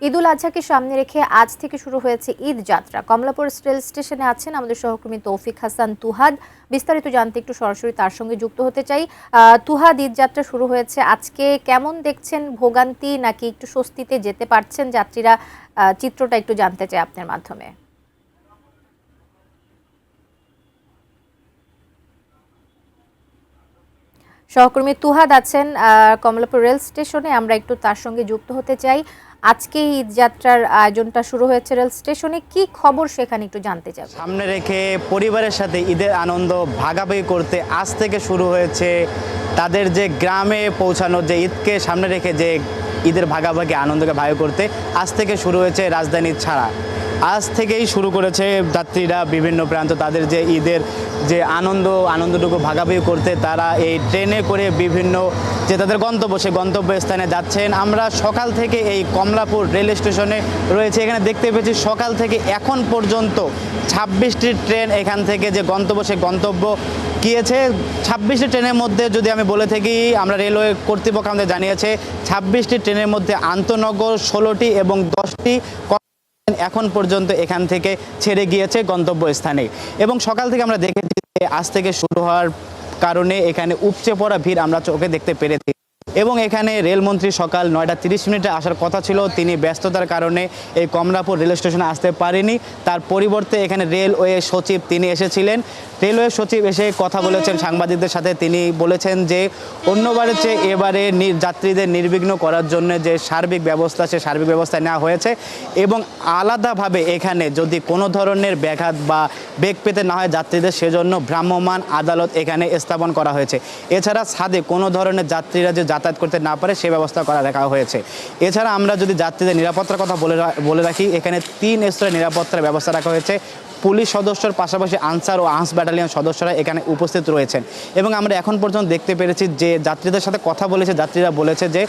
ঈদুল আজহাকে সামনে রেখে আজ থেকে শুরু হয়েছে ঈদ যাত্রা। কমলাপুর রেল স্টেশনে আছেন আমাদের সহকর্মী তৌফিক হাসান তুহাদ। বিস্তারিত জানতে একটু সরাসরি তার সঙ্গে যুক্ত হতে চাই। তুহাদ, ঈদ যাত্রা শুরু হয়েছে আজকে, কেমন দেখছেন? ভোগান্তি নাকি একটু স্বস্তিতে যেতে পারছেন যাত্রীরা? চিত্রটা একটু জানতে চাই আপনার মাধ্যমে। সহকর্মী তুহাদ আছেন কমলাপুর রেল স্টেশনে, আমরা একটু তার সঙ্গে যুক্ত হতে চাই। আজকে ঈদ যাত্রার আয়োজনটা শুরু হয়েছে রেল স্টেশনে, কি খবর সেখানে একটু জানতে চাই। সামনে রেখে পরিবারের সাথে ঈদের আনন্দ ভাগাভাগি করতে আজ থেকে শুরু হয়েছে তাদের যে গ্রামে পৌঁছানো, যে ঈদকে সামনে রেখে যে ঈদের ভাগাভাগি আনন্দকে ভাগ করতে আজ থেকে শুরু হয়েছে রাজধানী ছাড়া। আজ থেকেই শুরু করেছে যাত্রীরা বিভিন্ন প্রান্ত তাদের যে ঈদের যে আনন্দটুকু ভাগাভাগি করতে তারা এই ট্রেনে করে বিভিন্ন যে তাদের গন্তব্য সে গন্তব্যস্থানে যাচ্ছেন। আমরা সকাল থেকে এই কমলাপুর রেল স্টেশনে রয়েছে, এখানে দেখতে পেয়েছি সকাল থেকে এখন পর্যন্ত 26টি ট্রেন এখান থেকে যে গন্তব্য সে গন্তব্য গিয়েছে। 26টি ট্রেনের মধ্যে যদি আমি বলে থাকি, আমরা রেলওয়ে কর্তৃপক্ষ আমাদের জানিয়েছে 26টি ট্রেনের মধ্যে আন্তনগর 16টি এবং 10টি এখন পর্যন্ত এখান থেকে ছেড়ে গিয়েছে গন্তব্যস্থানে। এবং সকাল থেকে আমরা দেখেছি যে আজ থেকে শুরু হওয়ার কারণে এখানে উপচে পড়া ভিড় আমরা চোখে দেখতে পেরেছি। এবং এখানে রেলমন্ত্রী সকাল 9টা 30 মিনিটে আসার কথা ছিল, তিনি ব্যস্ততার কারণে এই কমলাপুর রেল স্টেশনে আসতে পারেনি। তার পরিবর্তে এখানে রেলওয়ে সচিব তিনি এসেছিলেন। রেলওয়ে সচিব এসে কথা বলেছেন সাংবাদিকদের সাথে। তিনি বলেছেন যে অন্যবারের চেয়ে এবারে যাত্রীদের নির্বিঘ্ন করার জন্য যে সার্বিক ব্যবস্থা, সে সার্বিক ব্যবস্থা নেওয়া হয়েছে এবং আলাদাভাবে এখানে যদি কোনো ধরনের ব্যাঘাত বা বেগ পেতে না হয় যাত্রীদের, সেজন্য ভ্রাম্যমাণ আদালত এখানে স্থাপন করা হয়েছে। এছাড়া ছাদে কোনো ধরনের যাত্রীরা যে যাতায়াত করতে না পারে সে ব্যবস্থা করা রাখা হয়েছে। এছাড়া আমরা যদি যাত্রীদের নিরাপত্তার কথা বলে রাখি, এখানে 3 স্তরের নিরাপত্তার ব্যবস্থা রাখা হয়েছে। পুলিশ সদস্যর পাশাপাশি আনসার ও আনস ব্যাটালিয়ন সদস্যরা এখানে উপস্থিত রয়েছেন। এবং আমরা এখন পর্যন্ত দেখতে পেরেছি যে যাত্রীদের সাথে কথা বলেছে, যাত্রীরা বলেছে যে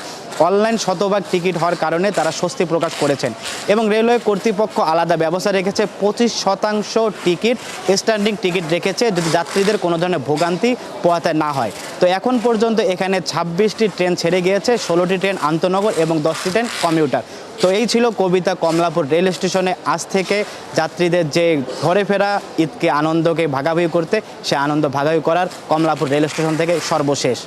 অনলাইন শতভাগ টিকিট হওয়ার কারণে তারা স্বস্তি প্রকাশ করেছেন। এবং রেলওয়ে কর্তৃপক্ষ আলাদা ব্যবস্থা রেখেছে, 25% টিকিট স্ট্যান্ডিং টিকিট রেখেছে যদি যাত্রীদের কোনো ধরনের ভোগান্তি পোহাতে না হয়। তো এখন পর্যন্ত এখানে 26টি ট্রেন ছেড়ে গিয়েছে, 16টি ট্রেন আন্তনগর এবং 10টি ট্রেন কমিউটার। তো এই ছিল কবিতা কমলাপুর রেল স্টেশনে আজ থেকে যাত্রীদের যে ঘরে ফেরা ঈদকে আনন্দকে ভাগাভাগি করতে, সে আনন্দ ভাগাভাগি করার কমলাপুর রেল স্টেশন থেকে সর্বশেষ।